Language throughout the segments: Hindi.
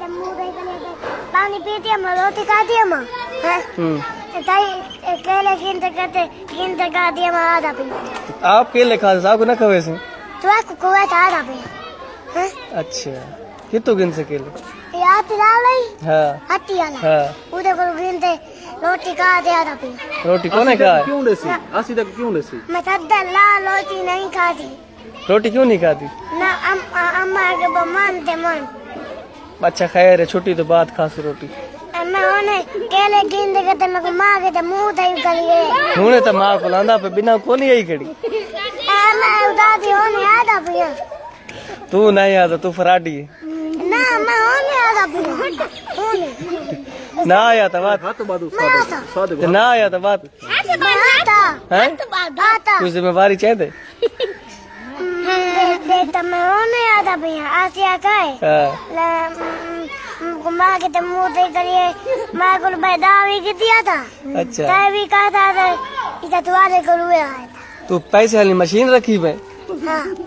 पानी पीती हम रोटी खाती हम केले गिनते खाती हम आधा पी। आप केले खाते साहब को ना खावे से तो आपको कुआ था आधा पी। अच्छा कितो गिन से केले यार पिला लाई हां हट्टी वाला हां उधर को गिनते रोटी खाते आधा पी। रोटी कौन है खा क्यों देसी आसी तक क्यों देसी मैं तद्दा ला रोटी नहीं खाती। रोटी क्यों नहीं खाती ना अम्मा के मानते मन। अच्छा खैर है छुट्टी तो बाद खास रोटी मैं उन्हें केले गिनते करते मैं मां के मुंह दई गलिए हुने तो मां को लांदा पे बिना कोनी आई खड़ी मैं दादी होने आधा पिया। तू नहीं आता तू फराडी ना मैं होने आधा पिया होने ना आया था बात हाथ बादू तो ना आया था बात है कुछ जिम्मेवारी चाहिए देखता मैं होने आधा पिया आसिया काहे माँ के मुँह दे करिए माँ को दावी की दिया था। अच्छा भी कहा था इधर तुम्हारे को रुए आया था। तू पैसे वाली मशीन रखी है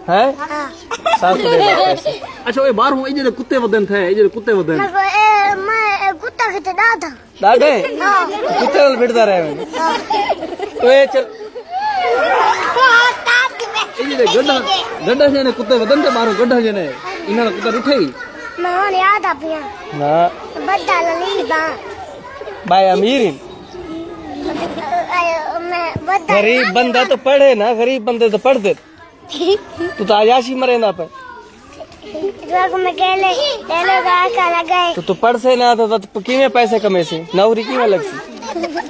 हैं अच्छा ये बाहर हूं जे कुत्ते वदन थे जे कुत्ते वदन मैं कुत्ता किते दादा दादे कुत्ते वाल बिड़दा रहे तो ये चल ये गड्ढा जे कुत्ते वदन के बाहर गड्ढा जे ने इना कुत्ता उठे मैं होने आधा पिया ना बड़ा लली बा भाई अमीर मैं बड़ा गरीब बंदा तो पढ़े ना गरीब बंदे तो पढ़ते तू तो आयाशी मरे ना पे मैं केले का लगाए तो तू पढ़ से ना तो किमे पैसे कमे से नौकरी किमे लग सी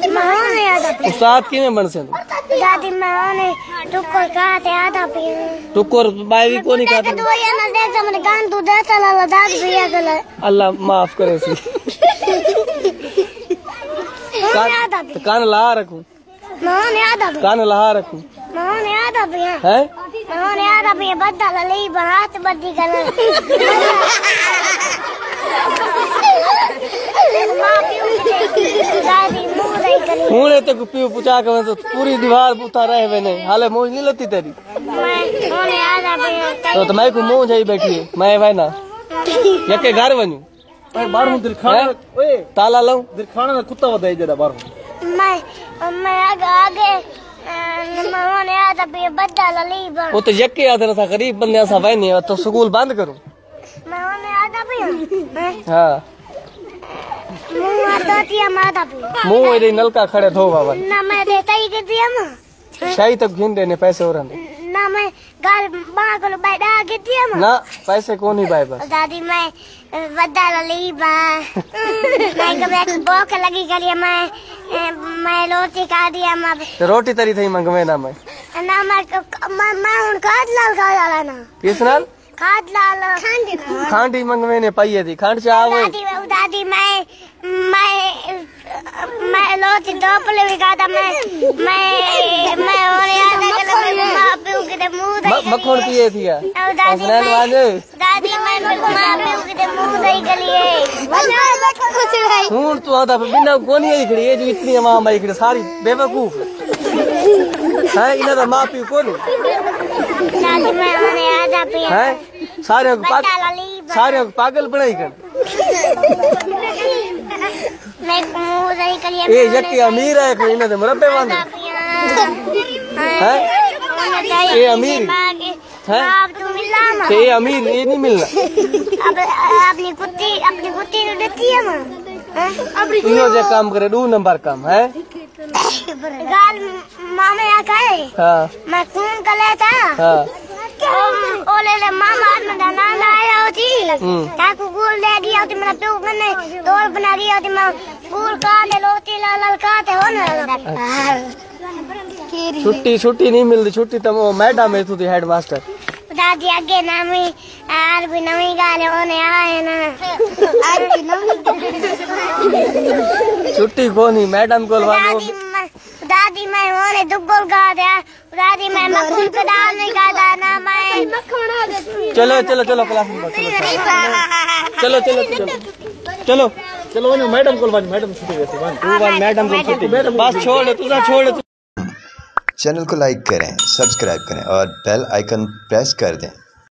मैं होने आधा पिया उस्ताद किमे बन से दादी मैं होने टुक्कर खाते आधा पिया टुक्कर बाई भी को नहीं खाते तो ये मैं देखता मैंने कान तू देता ला दादी पिया गला अल्लाह माफ करे सी तो कान लहा रखूं मैं होने आधा पिया कान लहा रखूं मैं होने आधा पिया हैं मैं होने आधा पिया बद्दा लली बात बद्दी गला हुने तक पीऊ पुचा के तो पूरी दीवार बुता रहे वे नहीं हाले मौज नहीं लती तेरी तो मैं को मौज आई बैठी है मैं भाई ना यके घर वणू बाहर हूं दिलखाना ओए ताला लाऊं दिलखाना का कुत्ता वदाई जरा बाहर मैं आगे मैं होने आधा पिया बद्दा लली बा वो तो यके याद ना था गरीब बंदे ऐसा भाई नहीं तो स्कूल बंद करूं मैं होने आधा पिया हां मुंह आता दिया माता पिया मुंह इधर नलका खड़े धो बाबा ना मैं देता ही के दिया मां शाही तक घिन देने पैसे और ना मैं गाल मां को बैठा के दिया मां ना पैसे को नहीं भाई बस दादी मैं बद्दा लली बा मैं कभी भूख लगी करिए मैं रोटी खा दिया मां रोटी तरी थई मंगवे ना मैं हुन खाद लाल खा जाला ना किस नाल खाद लाल खांडी मंगवे ने पाई थी खांड चाव दादी मैं रोटी दोपले भी खाता मैं और याद मां पियो के मुंह दे मक्खन पिए थी दादी मैं मां पियो के मुंह दे गलिए हूं तू आदा बिना कोनी आई खड़ी जो इतनी मां माई खड़ी सारी बेवकूफ है इना दा मां पियो कोनी दादी मैं होने आधा पिया है सारे पागल बनाई कर मैं मुंह दे गलिए ए यके अमीर है कोई ना मुरब्बे वांद है ए अमीर है तू मिला मां ते अमीर ये नहीं मिलना अब अपनी कुत्ती तो देती है मां इहो जे काम करे 2 नंबर काम है गाल मामा या कहे हां मैं खून कर लेता हां ओले मामा में दाना लाया होती काकू गुल दे दिया होती मेरा प्यो ने तोड़ बना दिया होती मैं गुल काटे लोटी लाल काटे हो ना छुट्टी नहीं मिलती छुट्टी तो मैडम है तू हेडमास्टर दादी आगे नामी आर भी नवी गाले होने आए ना छुट्टी को नहीं मैडम को दादी मैं होने दुगुल गा दिया दादी मैं मक्खन पे दाल नहीं खाता ना मैं चलो क्लास में चलो मैडम को मैडम छुट्टी वैसे मैडम को छुट्टी बस छोड़ चैनल को लाइक करें, सब्सक्राइब करें और बेल आइकन प्रेस कर दें।